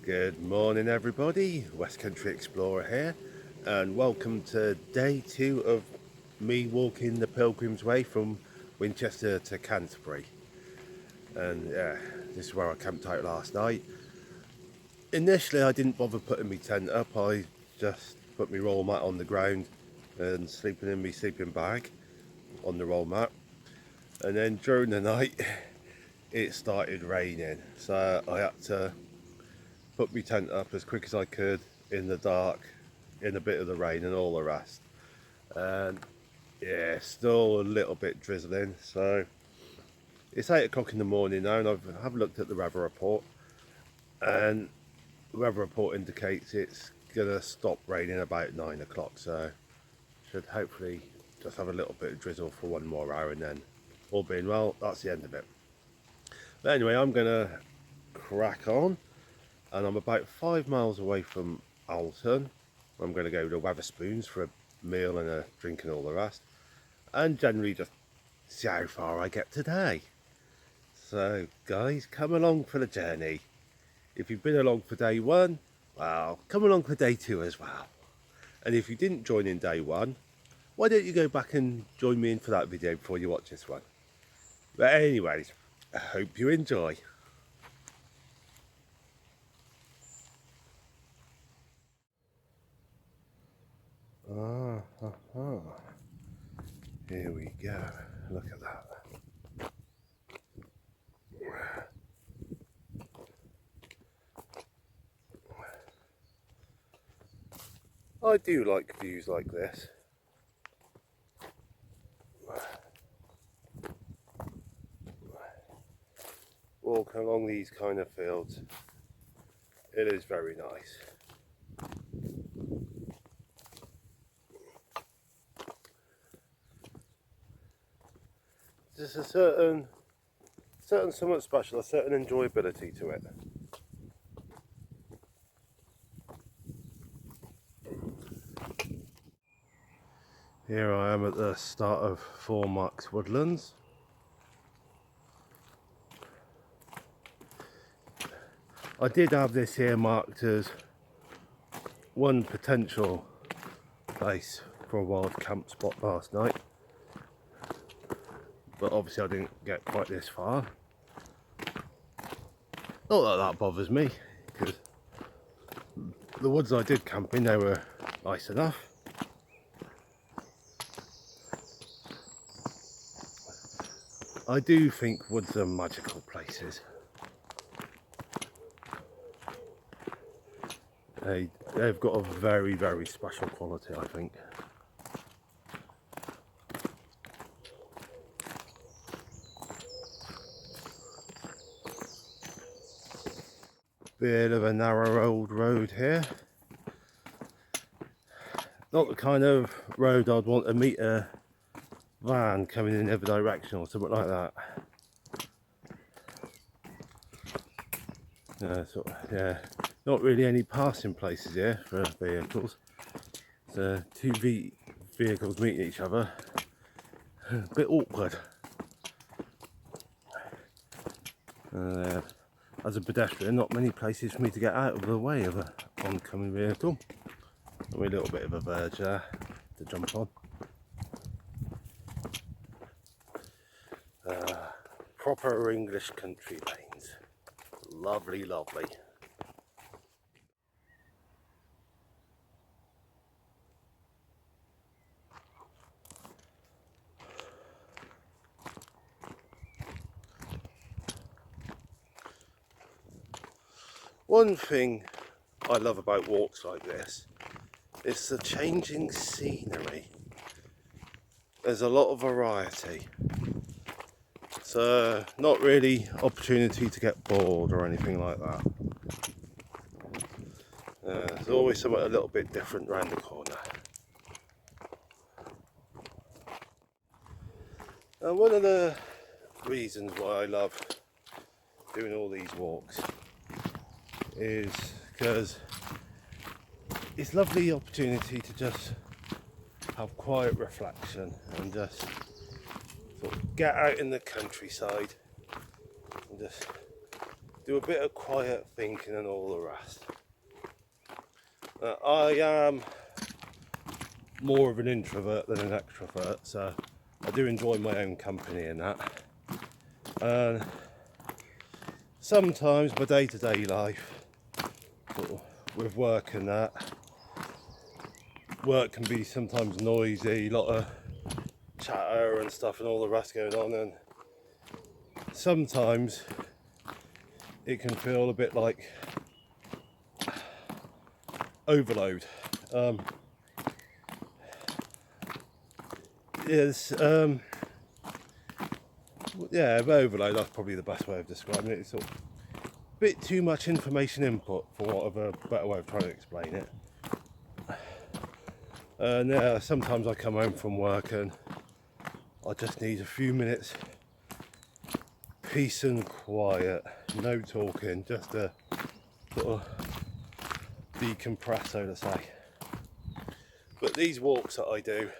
Good morning everybody, West Country Explorer here, and welcome to day 2 of me walking the Pilgrim's Way from Winchester to Canterbury. And yeah, this is where I camped out last night. Initially I didn't bother putting my tent up, I just put my roll mat on the ground and sleeping in my sleeping bag on the roll mat. And then during the night it started raining, so I had to put my tent up as quick as I could in the dark, in a bit of the rain and all the rest. And yeah, still a little bit drizzling. So it's 8 o'clock in the morning now, and I've looked at the weather report, and the weather report indicates it's gonna stop raining about 9 o'clock. So should hopefully just have a little bit of drizzle for 1 more hour, and then all being well, that's the end of it. But anyway, I'm gonna crack on. And I'm about 5 miles away from Alton. I'm going to go to Wetherspoons for a meal and a drink and all the rest, and generally just see how far I get today. So guys, come along for the journey. If you've been along for day 1, well, come along for day 2 as well. And if you didn't join in day 1, why don't you go back and join me in for that video before you watch this one. But anyways, I hope you enjoy. Here we go. Look at that. I do like views like this. Walking along these kind of fields, it is very nice. There's a certain somewhat special, a certain enjoyability to it. Here I am at the start of Farnham Woodlands. I did have this here marked as one potential place for a wild camp spot last night, but obviously I didn't get quite this far. Not that that bothers me, because the woods I did camp in, they were nice enough. I do think woods are magical places. They've got a very, very special quality, I think. Bit of a narrow old road here. Not the kind of road I'd want to meet a van coming in every direction or something like that. Yeah, not really any passing places here for vehicles. So two vehicles meeting each other, a bit awkward. As a pedestrian, not many places for me to get out of the way of an oncoming vehicle. A little bit of a verge there to jump on. Proper English country lanes. Lovely, lovely. One thing I love about walks like this is the changing scenery. There's a lot of variety. So not really opportunity to get bored or anything like that. There's always something a little bit different around the corner. And one of the reasons why I love doing all these walks is because it's a lovely opportunity to just have quiet reflection and just sort of get out in the countryside and just do a bit of quiet thinking and all the rest. I am more of an introvert than an extrovert, so I do enjoy my own company and that. And sometimes my day-to-day life, sort of with work and that, work can be sometimes noisy, a lot of chatter and stuff and all the rest going on, and sometimes it can feel a bit like overload. Overload, that's probably the best way of describing it. It's sort of a bit too much information input, for want of a better way of trying to explain it. And sometimes I come home from work and I just need a few minutes peace and quiet, no talking, just to sort of decompress, so to say. But these walks that I do,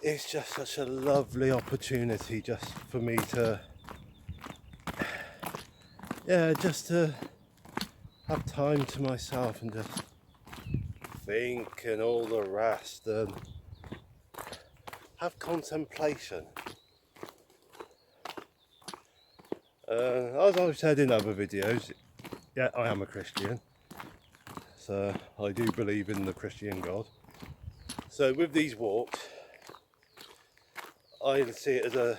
it's just such a lovely opportunity just for me to, just to have time to myself and just think and all the rest, and have contemplation. As I've said in other videos, yeah, I am a Christian, so I do believe in the Christian God. So with these walks, I see it as a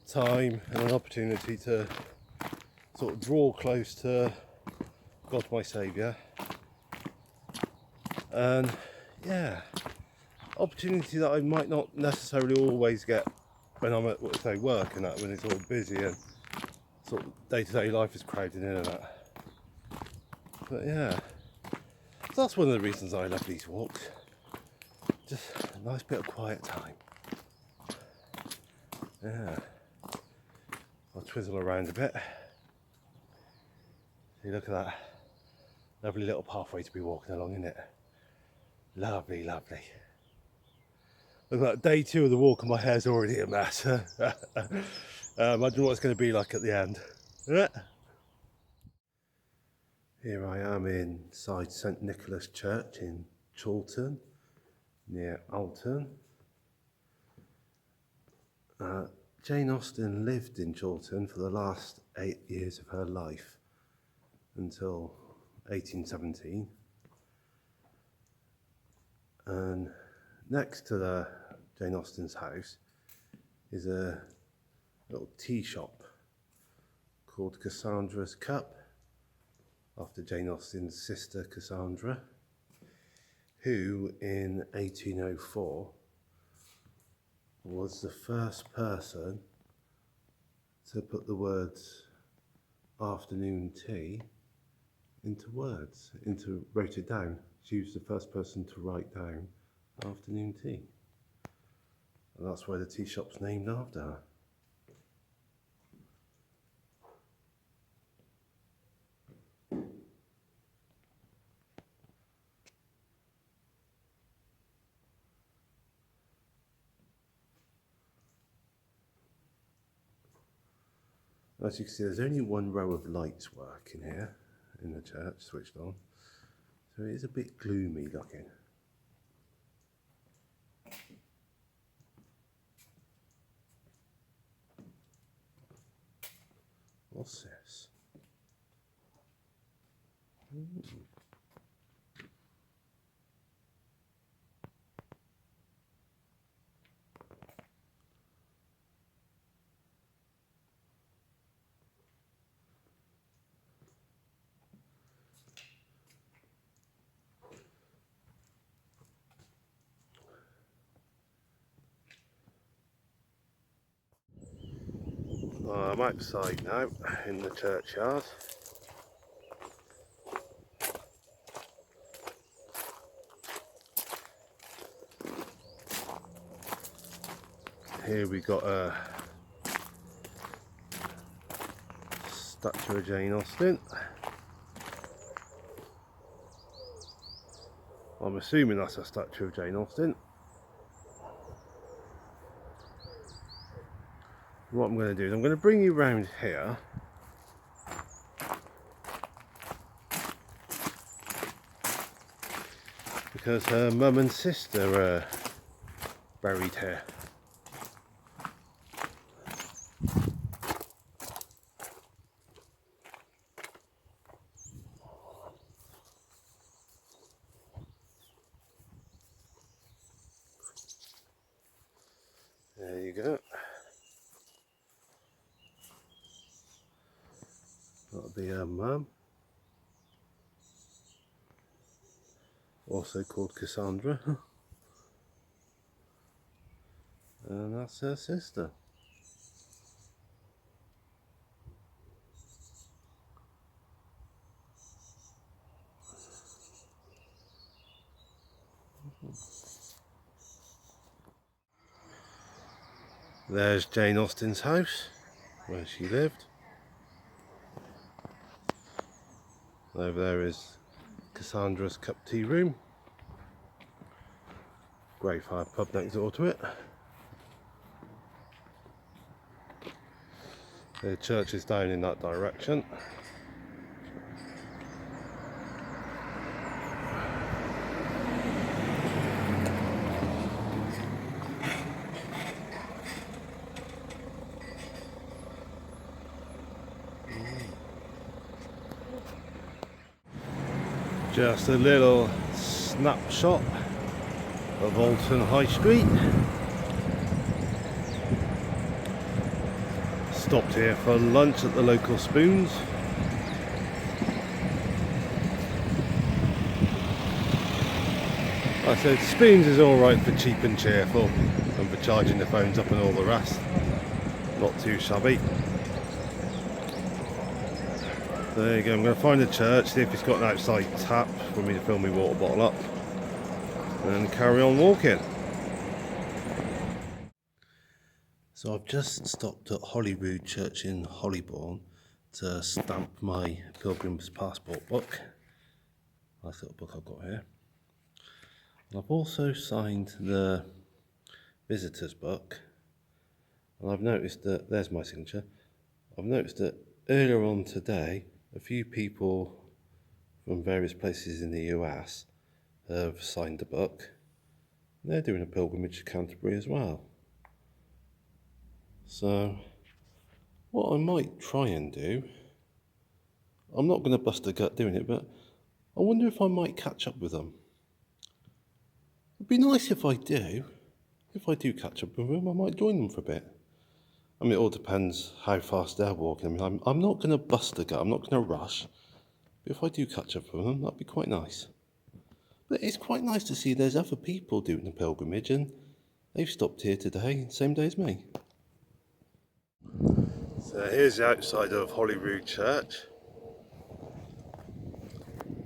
time and an opportunity to sort of draw close to God, my Saviour, and opportunity that I might not necessarily always get when I'm at work and that, when it's all busy and sort of day-to-day life is crowded in and that. But so that's one of the reasons I love these walks. Just a nice bit of quiet time. I'll twizzle around a bit. See, look at that lovely little pathway to be walking along, isn't it? Lovely, lovely. Look at that, day 2 of the walk and my hair's already a mess. Imagine what it's going to be like at the end. Here I am inside St Nicholas Church in Chorlton, near Alton. Jane Austen lived in Chorlton for the last 8 years of her life, until 1817. And next to Jane Austen's house is a little tea shop called Cassandra's Cup, after Jane Austen's sister Cassandra, who in 1804 was the first person to put the words afternoon tea into words, wrote it down. She was the first person to write down afternoon tea. And that's why the tea shop's named after her. As you can see, there's only one row of lights working here in the church, switched on. So it is a bit gloomy looking. What's this? I'm outside now in the churchyard. Here we got a statue of Jane Austen. I'm assuming that's a statue of Jane Austen. what I'm going to do is I'm going to bring you round here. Because her mum and sister are buried here. There you go. That'll be her mum. Also called Cassandra. And that's her sister. There's Jane Austen's house, where she lived. Over there is Cassandra's cup tea room. Greyfriars pub next door to it. The church is down in that direction. Just a little snapshot of Alton High Street. Stopped here for lunch at the local Spoons. I said Spoons is alright for cheap and cheerful and for charging the phones up and all the rest. Not too shabby. There you go, I'm going to find a church, see if it's got an outside tap for me to fill my water bottle up and carry on walking. So I've just stopped at Holyrood Church in Hollybourne to stamp my Pilgrim's Passport book. Nice little book I've got here. And I've also signed the visitor's book, and I've noticed that, there's my signature, I've noticed that earlier on today a few people from various places in the US have signed the book. They're doing a pilgrimage to Canterbury as well. So what I might try and do, I'm not going to bust a gut doing it, but I wonder if I might catch up with them. It'd be nice if I do. If I do catch up with them, I might join them for a bit. I mean, it all depends how fast they're walking. I mean, I'm not going to bust a gut, I'm not going to rush. But if I do catch up with them, that'd be quite nice. But it's quite nice to see there's other people doing the pilgrimage, and they've stopped here today, same day as me. So here's the outside of Holyrood Church.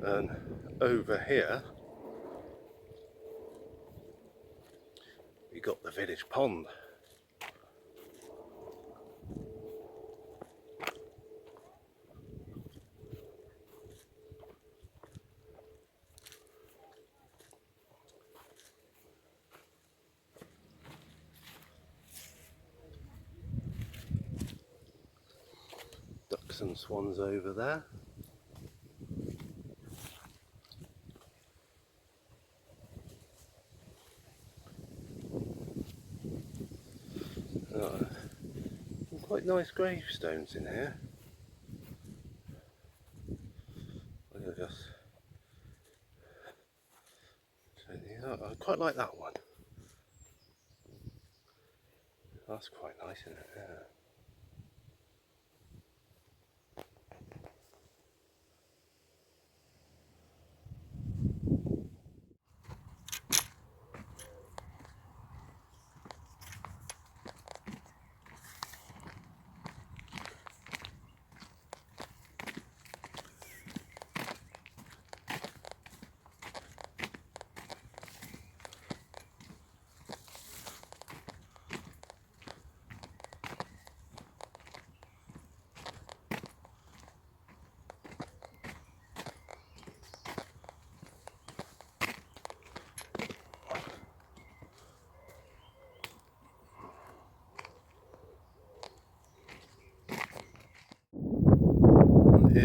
And over here, we got the village pond. Ducks and swans over there. Some quite nice gravestones in here. I quite like that one. That's quite nice, isn't it? Yeah.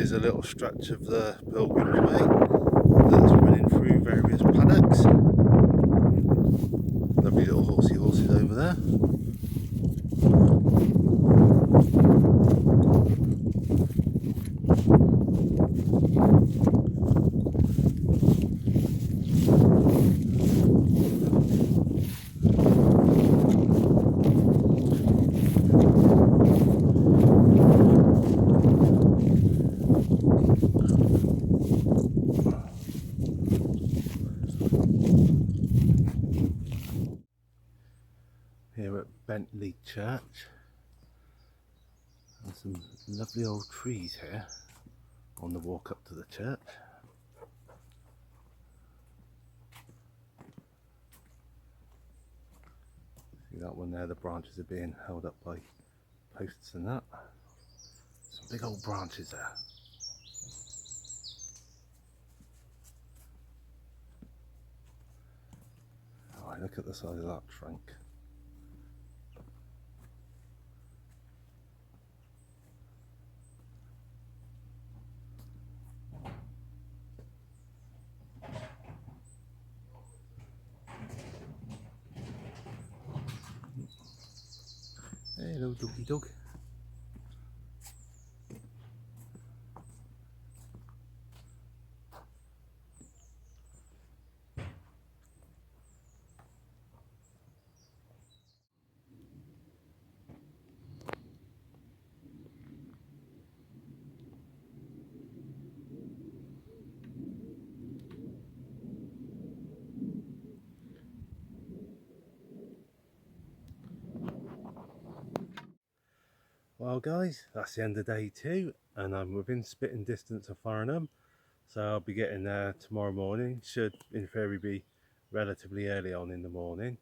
Here's a little stretch of the Pilgrim's Way that's running through various paddocks. Lovely little horsey horses over there. Here at Bentley Church, and some lovely old trees here on the walk up to the church. See that one there, the branches are being held up by posts and that. Some big old branches there. Oh, look at the size of that trunk. Hey, hello doggy dog. Well guys, that's the end of day 2 and I'm within spitting distance of Farnham, so I'll be getting there tomorrow morning. Should in theory be relatively early on in the morning.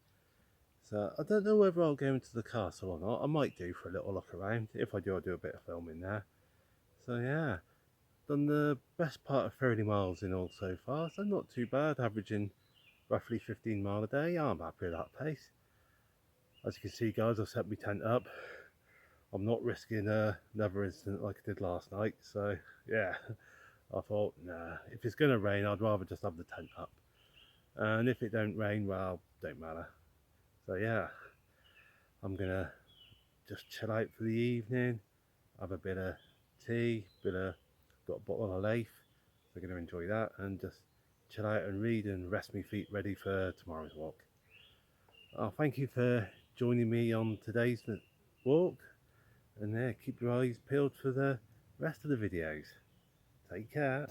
So I don't know whether I'll go into the castle or not. I might do for a little look around. If I do, I'll do a bit of filming there. So yeah, done the best part of 30 miles in all so far, so not too bad, averaging roughly 15 mile a day. I'm happy with that pace. As you can see guys, I've set my tent up. I'm not risking another incident like I did last night, so yeah, I thought, nah, if it's going to rain, I'd rather just have the tent up. And if it don't rain, well, don't matter. So yeah, I'm going to just chill out for the evening, have a bit of tea, got a bottle of Leaf, so I'm going to enjoy that, and just chill out and read and rest my feet ready for tomorrow's walk. Thank you for joining me on today's walk. And there, keep your eyes peeled for the rest of the videos. Take care.